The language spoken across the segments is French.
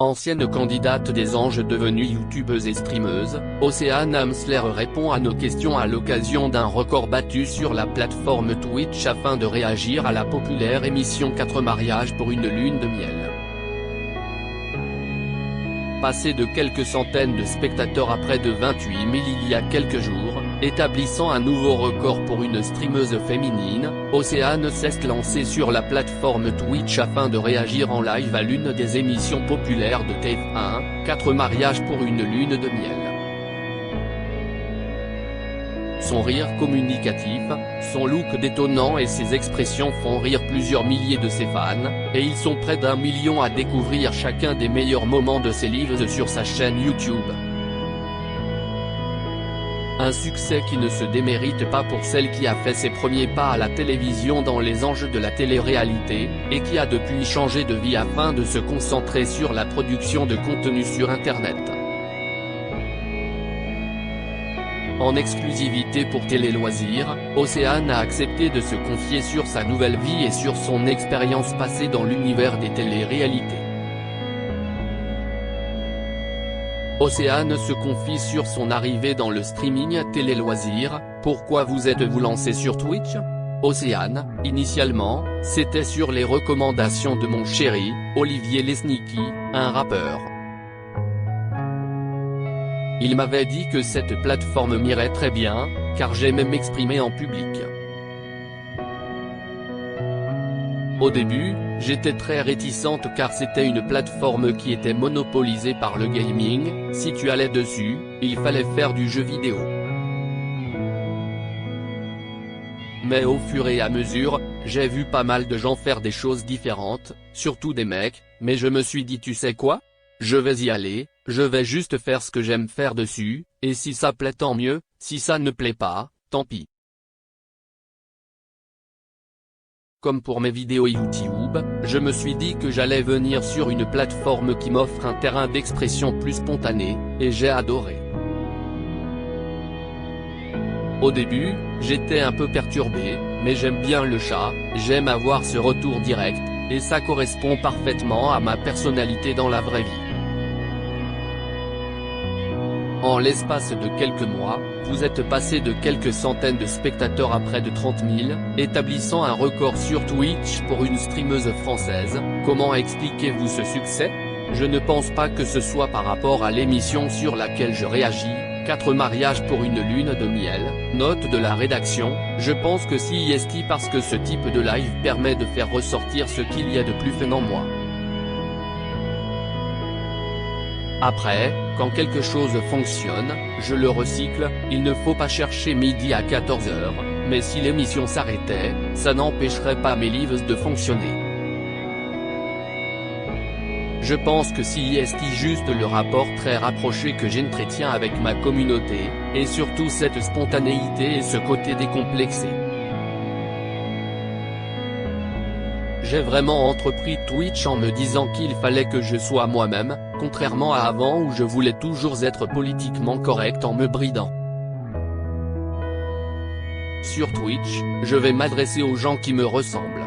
Ancienne candidate des Anges devenue youtubeuse et streameuse, Océane Amsler répond à nos questions à l'occasion d'un record battu sur la plateforme Twitch afin de réagir à la populaire émission 4 mariages pour une lune de miel. Passé de quelques centaines de spectateurs à près de 28 000 il y a quelques jours, établissant un nouveau record pour une streameuse féminine, Océane s'est lancée sur la plateforme Twitch afin de réagir en live à l'une des émissions populaires de TF1, 4 mariages pour une lune de miel. Son rire communicatif, son look détonnant et ses expressions font rire plusieurs milliers de ses fans, et ils sont près d'1 million à découvrir chacun des meilleurs moments de ses lives sur sa chaîne YouTube. Un succès qui ne se démérite pas pour celle qui a fait ses premiers pas à la télévision dans les enjeux de la télé-réalité, et qui a depuis changé de vie afin de se concentrer sur la production de contenu sur Internet. En exclusivité pour Télé Loisirs, Océane a accepté de se confier sur sa nouvelle vie et sur son expérience passée dans l'univers des télé-réalités. Océane se confie sur son arrivée dans le streaming Télé Loisirs. Pourquoi vous êtes-vous lancé sur Twitch? Océane, initialement, c'était sur les recommandations de mon chéri, Olivier Lesniki, un rappeur. Il m'avait dit que cette plateforme m'irait très bien, car j'aimais m'exprimer en public. Au début, j'étais très réticente car c'était une plateforme qui était monopolisée par le gaming, si tu allais dessus, il fallait faire du jeu vidéo. Mais au fur et à mesure, j'ai vu pas mal de gens faire des choses différentes, surtout des mecs, mais je me suis dit tu sais quoi? Je vais y aller, je vais juste faire ce que j'aime faire dessus, et si ça plaît tant mieux, si ça ne plaît pas, tant pis. Comme pour mes vidéos YouTube, je me suis dit que j'allais venir sur une plateforme qui m'offre un terrain d'expression plus spontané, et j'ai adoré. Au début, j'étais un peu perturbé, mais j'aime bien le chat, j'aime avoir ce retour direct, et ça correspond parfaitement à ma personnalité dans la vraie vie. En l'espace de quelques mois, vous êtes passé de quelques centaines de spectateurs à près de 30 000, établissant un record sur Twitch pour une streameuse française. Comment expliquez-vous ce succès? Je ne pense pas que ce soit par rapport à l'émission sur laquelle je réagis, 4 mariages pour une lune de miel, note de la rédaction, je pense que c'est parce que ce type de live permet de faire ressortir ce qu'il y a de plus fun en moi. Après, quand quelque chose fonctionne, je le recycle, il ne faut pas chercher midi à 14h, mais si l'émission s'arrêtait, ça n'empêcherait pas mes lives de fonctionner. Je pense que c'est juste le rapport très rapproché que j'entretiens avec ma communauté, et surtout cette spontanéité et ce côté décomplexé. J'ai vraiment entrepris Twitch en me disant qu'il fallait que je sois moi-même, contrairement à avant où je voulais toujours être politiquement correct en me bridant. Sur Twitch, je vais m'adresser aux gens qui me ressemblent.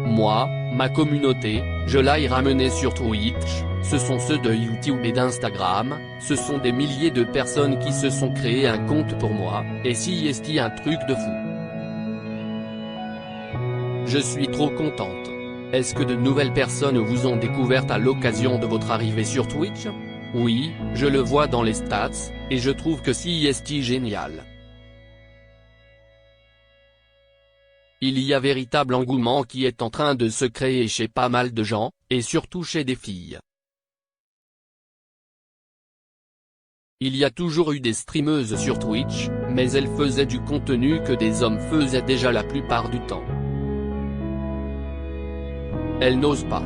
Moi, ma communauté, je l'ai ramenée sur Twitch, ce sont ceux de YouTube et d'Instagram, ce sont des milliers de personnes qui se sont créés un compte pour moi, et c'est un truc de fou. Je suis trop contente. Est-ce que de nouvelles personnes vous ont découverte à l'occasion de votre arrivée sur Twitch? Oui, je le vois dans les stats, et je trouve que c'est génial. Il y a véritable engouement qui est en train de se créer chez pas mal de gens, et surtout chez des filles. Il y a toujours eu des streameuses sur Twitch, mais elles faisaient du contenu que des hommes faisaient déjà la plupart du temps. Elles n'osent pas.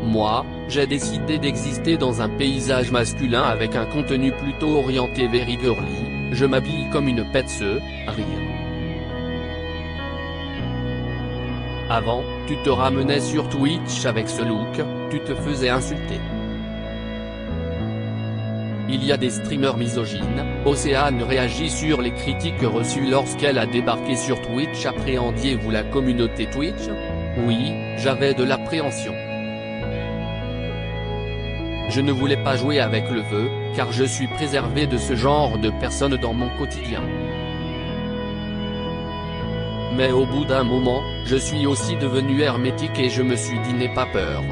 Moi, j'ai décidé d'exister dans un paysage masculin avec un contenu plutôt orienté very girly, je m'habille comme une petse, rire. Avant, tu te ramenais sur Twitch avec ce look, tu te faisais insulter. Il y a des streamers misogynes, Océane réagit sur les critiques reçues lorsqu'elle a débarqué sur Twitch. Appréhendiez-vous la communauté Twitch? Oui, j'avais de l'appréhension. Je ne voulais pas jouer avec le feu, car je suis préservé de ce genre de personnes dans mon quotidien. Mais au bout d'un moment, je suis aussi devenu hermétique et je me suis dit n'aie pas peur.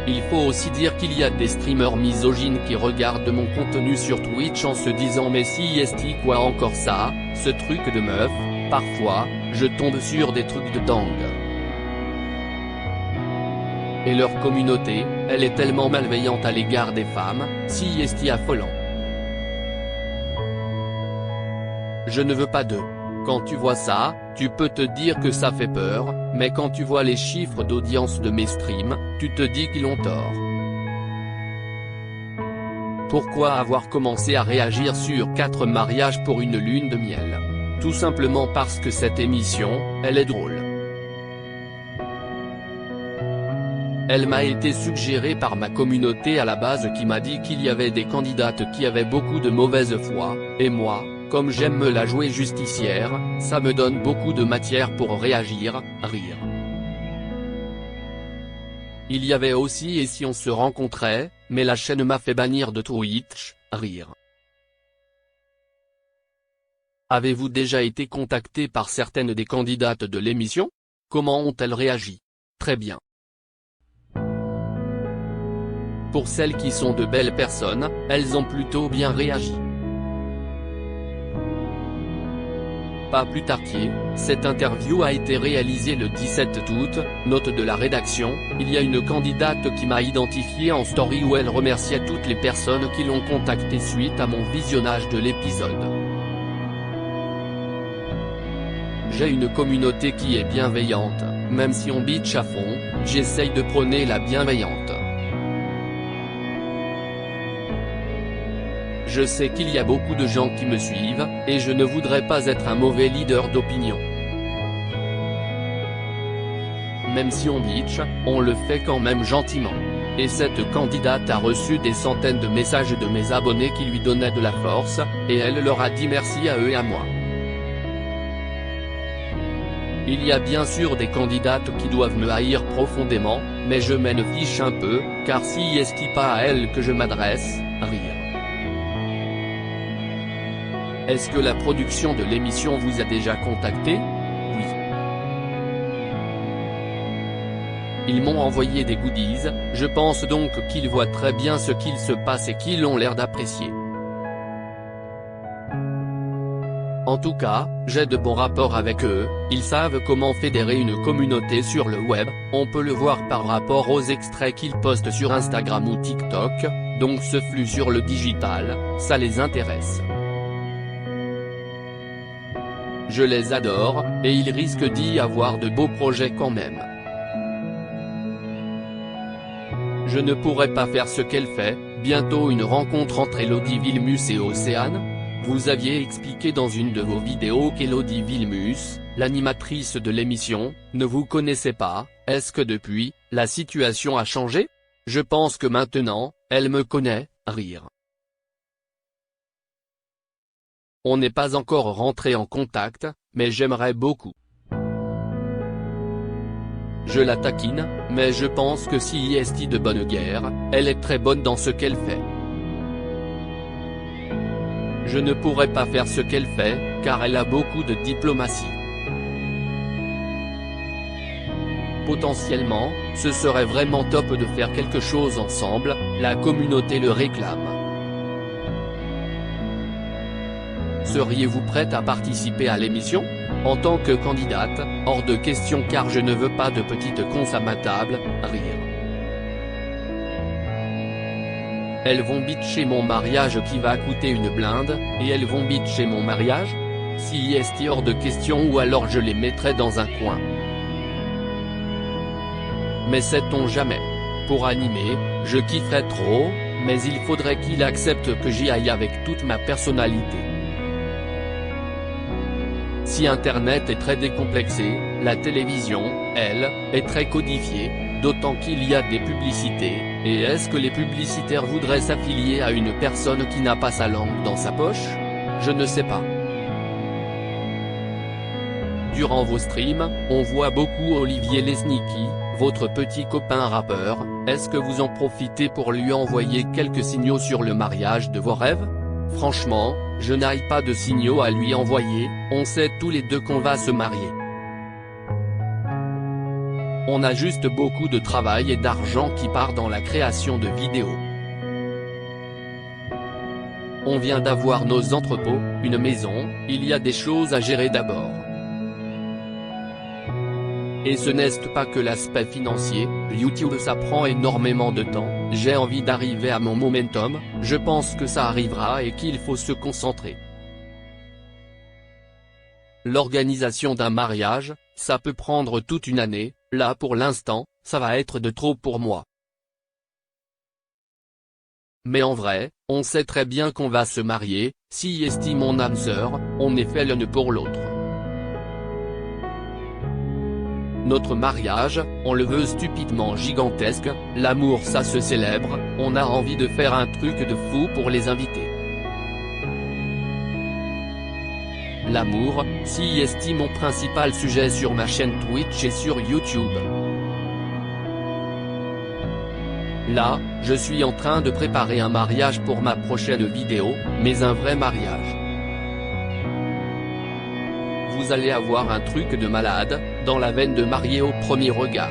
Il faut aussi dire qu'il y a des streamers misogynes qui regardent mon contenu sur Twitch en se disant mais si est quoi encore ça, ce truc de meuf, parfois, je tombe sur des trucs de dingue. Et leur communauté, elle est tellement malveillante à l'égard des femmes, si est affolant. Je ne veux pas de. Quand tu vois ça, tu peux te dire que ça fait peur, mais quand tu vois les chiffres d'audience de mes streams, tu te dis qu'ils ont tort. Pourquoi avoir commencé à réagir sur 4 mariages pour une lune de miel? Tout simplement parce que cette émission, elle est drôle. Elle m'a été suggérée par ma communauté à la base qui m'a dit qu'il y avait des candidates qui avaient beaucoup de mauvaise foi, et moi, comme j'aime me la jouer justicière, ça me donne beaucoup de matière pour réagir, rire. Il y avait aussi et si on se rencontrait, mais la chaîne m'a fait bannir de Twitch, rire. Avez-vous déjà été contacté par certaines des candidates de l'émission? Comment ont-elles réagi? Très bien. Pour celles qui sont de belles personnes, elles ont plutôt bien réagi. Pas plus tard qu'hier, cette interview a été réalisée le 17 août, note de la rédaction, il y a une candidate qui m'a identifié en story où elle remerciait toutes les personnes qui l'ont contactée suite à mon visionnage de l'épisode. J'ai une communauté qui est bienveillante, même si on bitch à fond, j'essaye de prôner la bienveillante. Je sais qu'il y a beaucoup de gens qui me suivent, et je ne voudrais pas être un mauvais leader d'opinion. Même si on bitch, on le fait quand même gentiment. Et cette candidate a reçu des centaines de messages de mes abonnés qui lui donnaient de la force, et elle leur a dit merci à eux et à moi. Il y a bien sûr des candidates qui doivent me haïr profondément, mais je m'en fiche un peu, car si est-ce pas à elles que je m'adresse, rire. Est-ce que la production de l'émission vous a déjà contacté? Oui. Ils m'ont envoyé des goodies, je pense donc qu'ils voient très bien ce qu'il se passe et qu'ils ont l'air d'apprécier. En tout cas, j'ai de bons rapports avec eux, ils savent comment fédérer une communauté sur le web, on peut le voir par rapport aux extraits qu'ils postent sur Instagram ou TikTok, donc ce flux sur le digital, ça les intéresse. Je les adore, et ils risquent d'y avoir de beaux projets quand même. Je ne pourrais pas faire ce qu'elle fait, bientôt une rencontre entre Elodie Villemus et Océane. Vous aviez expliqué dans une de vos vidéos qu'Elodie Villemus, l'animatrice de l'émission, ne vous connaissait pas, est-ce que depuis, la situation a changé? Je pense que maintenant, elle me connaît, rire. On n'est pas encore rentré en contact, mais j'aimerais beaucoup. Je la taquine, mais je pense que si est de bonne guerre, elle est très bonne dans ce qu'elle fait. Je ne pourrais pas faire ce qu'elle fait, car elle a beaucoup de diplomatie. Potentiellement, ce serait vraiment top de faire quelque chose ensemble, la communauté le réclame. Seriez-vous prête à participer à l'émission? En tant que candidate, hors de question car je ne veux pas de petites cons à ma table, rire. Elles vont bitcher mon mariage qui va coûter une blinde, et elles vont bitcher mon mariage? Si est hors de question ou alors je les mettrai dans un coin. Mais sait-on jamais? Pour animer, je kifferais trop, mais il faudrait qu'il accepte que j'y aille avec toute ma personnalité. Si Internet est très décomplexé, la télévision, elle, est très codifiée, d'autant qu'il y a des publicités, et est-ce que les publicitaires voudraient s'affilier à une personne qui n'a pas sa langue dans sa poche? Je ne sais pas. Durant vos streams, on voit beaucoup Olivier Lesniki, votre petit copain rappeur, est-ce que vous en profitez pour lui envoyer quelques signaux sur le mariage de vos rêves? Franchement, je n'ai pas de signaux à lui envoyer, on sait tous les deux qu'on va se marier. On a juste beaucoup de travail et d'argent qui part dans la création de vidéos. On vient d'avoir nos entrepôts, une maison, il y a des choses à gérer d'abord. Et ce n'est pas que l'aspect financier, YouTube ça prend énormément de temps, j'ai envie d'arriver à mon momentum, je pense que ça arrivera et qu'il faut se concentrer. L'organisation d'un mariage, ça peut prendre toute une année, là pour l'instant, ça va être de trop pour moi. Mais en vrai, on sait très bien qu'on va se marier, si estime mon âme sœur, on est fait l'un pour l'autre. Notre mariage, on le veut stupidement gigantesque, l'amour ça se célèbre, on a envie de faire un truc de fou pour les invités. L'amour, si est mon principal sujet sur ma chaîne Twitch et sur YouTube. Là, je suis en train de préparer un mariage pour ma prochaine vidéo, mais un vrai mariage. Vous allez avoir un truc de malade, dans la veine de marié au premier regard.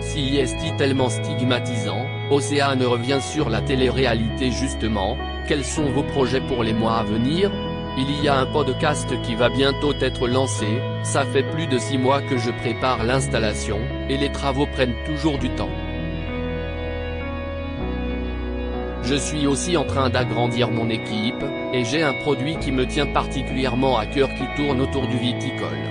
Si est tellement stigmatisant, Océane revient sur la télé-réalité justement, quels sont vos projets pour les mois à venir? Il y a un podcast qui va bientôt être lancé, ça fait plus de 6 mois que je prépare l'installation, et les travaux prennent toujours du temps. Je suis aussi en train d'agrandir mon équipe, et j'ai un produit qui me tient particulièrement à cœur qui tourne autour du viticole.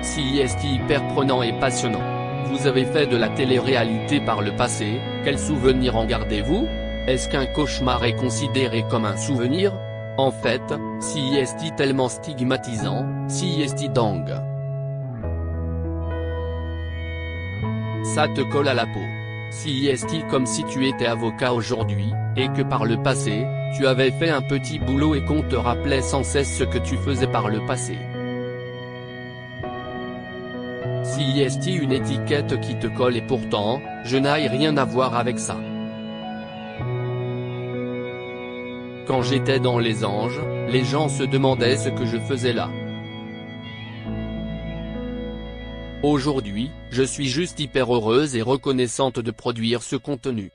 Si est hyper prenant et passionnant. Vous avez fait de la télé-réalité par le passé, quel souvenir en gardez-vous? Est-ce qu'un cauchemar est considéré comme un souvenir? En fait, si est tellement stigmatisant, si est dang. Ça te colle à la peau. Si est comme si tu étais avocat aujourd'hui, et que par le passé, tu avais fait un petit boulot et qu'on te rappelait sans cesse ce que tu faisais par le passé. Si est une étiquette qui te colle et pourtant, je n'ai rien à voir avec ça. Quand j'étais dans Les Anges, les gens se demandaient ce que je faisais là. Aujourd'hui, je suis juste hyper heureuse et reconnaissante de produire ce contenu.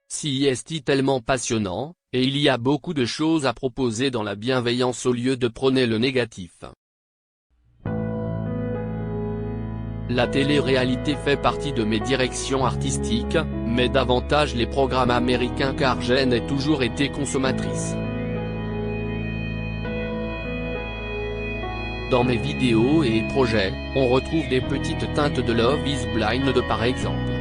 Si est tellement passionnant, et il y a beaucoup de choses à proposer dans la bienveillance au lieu de prôner le négatif. La télé-réalité fait partie de mes directions artistiques, mais davantage les programmes américains car je n'ai toujours été consommatrice. Dans mes vidéos et projets, on retrouve des petites teintes de Love is Blind par exemple.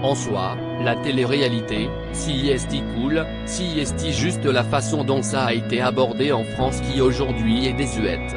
En soi, la télé-réalité, si est cool, si est juste la façon dont ça a été abordé en France qui aujourd'hui est désuète.